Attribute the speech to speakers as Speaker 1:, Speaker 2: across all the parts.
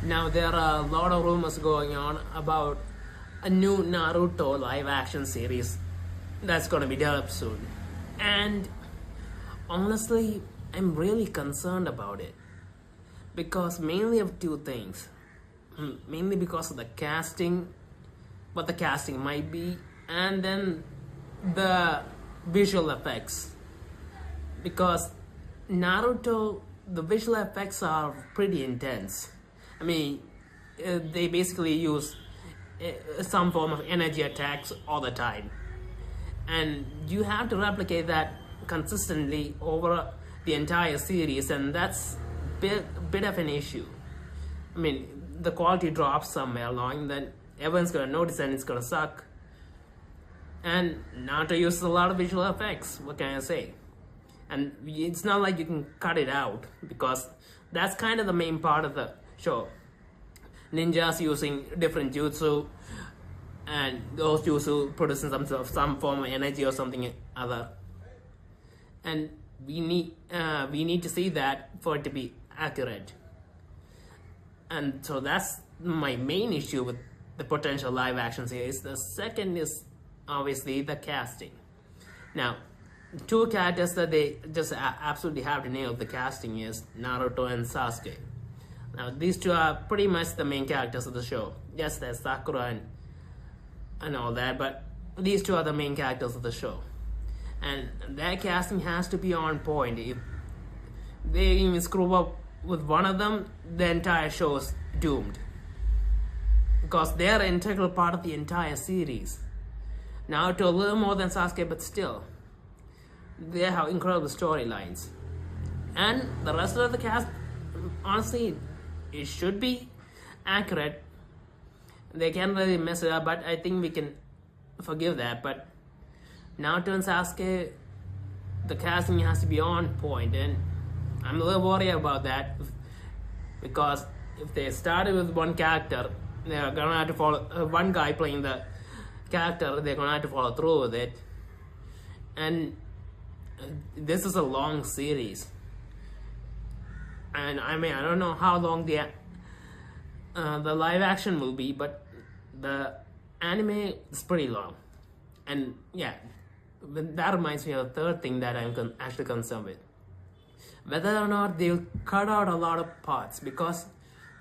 Speaker 1: Now there are a lot of rumors going on about a new Naruto live action series that's gonna be developed soon. And honestly, I'm really concerned about it. Because mainly of two things. Mainly because of the casting, what the casting might be, and then the visual effects. Because Naruto, the visual effects are pretty intense. I mean, they basically use some form of energy attacks all the time. And you have to replicate that consistently over the entire series, and that's bit of an issue. I mean, the quality drops somewhere along, then everyone's gonna notice and it's gonna suck. And Naruto uses a lot of visual effects, what can I say? And it's not like you can cut it out, because that's kind of the main part of the show. Ninjas using different jutsu, and those jutsu producing some form of energy or something other. And we need to see that for it to be accurate. And so that's my main issue with the potential live action series. The second is obviously the casting. Now, two characters that they just absolutely have to nail the casting is Naruto and Sasuke. Now, these two are pretty much the main characters of the show. Yes, there's Sakura and all that, but these two are the main characters of the show. And their casting has to be on point. If they even screw up with one of them, the entire show is doomed. Because they're an integral part of the entire series. Naruto a little more than Sasuke, but still. They have incredible storylines. And the rest of the cast, honestly, it should be accurate. They can't really mess it up, but I think we can forgive that. But Naruto and Sasuke, the casting has to be on point, and I'm a little worried about that, because if they started with one character, they're gonna have to follow one guy playing the character. They're gonna have to follow through with it, and this is a long series. And I mean, I don't know how long the live action will be, but the anime is pretty long. And yeah, that reminds me of the third thing that I'm actually concerned with. Whether or not they'll cut out a lot of parts, because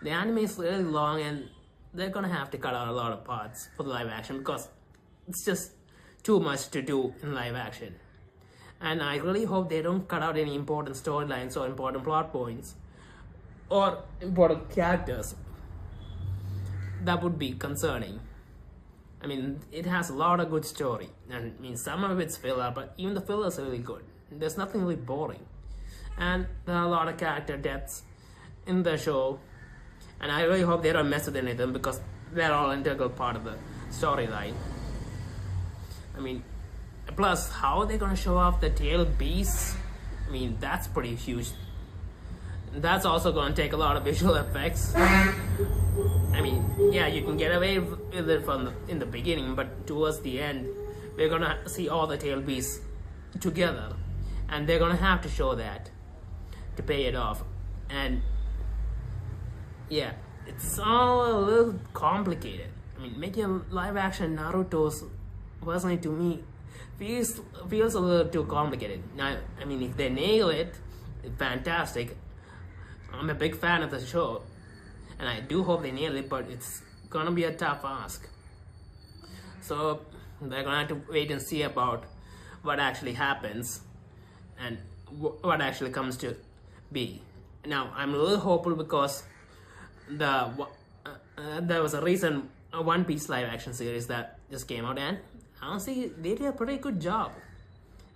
Speaker 1: the anime is really long and they're gonna have to cut out a lot of parts for the live action, because it's just too much to do in live action. And I really hope they don't cut out any important storylines or important plot points or important characters. That would be concerning. I mean, it has a lot of good story, and I mean, some of it's filler, but even the filler is really good. There's nothing really boring. And there are a lot of character depths in the show, and I really hope they don't mess with any of them, because they're all integral part of the storyline. I mean, plus, how are they gonna show off the tail beasts? I mean, that's pretty huge. That's also gonna take a lot of visual effects. I mean, yeah, you can get away with it in the beginning, but towards the end, we're gonna see all the tail beasts together, and they're gonna have to show that to pay it off. And yeah, it's all a little complicated. I mean, making a live action Naruto's, personally to me, feels a little too complicated. Now, I mean, if they nail it, it's fantastic. I'm a big fan of the show, and I do hope they nail it, but it's gonna be a tough ask. So they're gonna have to wait and see about what actually happens and what actually comes to be. Now, I'm a little hopeful, because there was a recent One Piece live action series that just came out, and honestly, they did a pretty good job.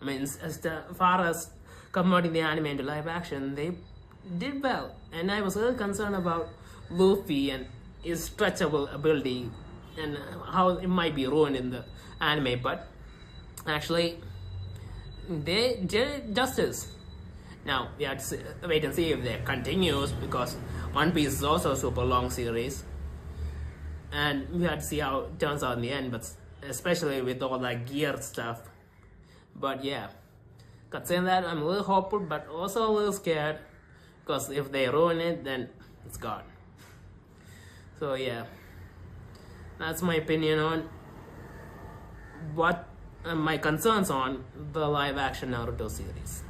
Speaker 1: I mean, as far as converting the anime into live action, they did well. And I was a little concerned about Luffy and his stretchable ability and how it might be ruined in the anime, but actually they did justice. Now we have to wait and see if that continues, because One Piece is also a super long series, and we have to see how it turns out in the end, but especially with all that gear stuff. But yeah, considering that, I'm a little hopeful, but also a little scared, because if they ruin it, then it's gone. So yeah, that's my opinion on what my concerns on the live action Naruto series.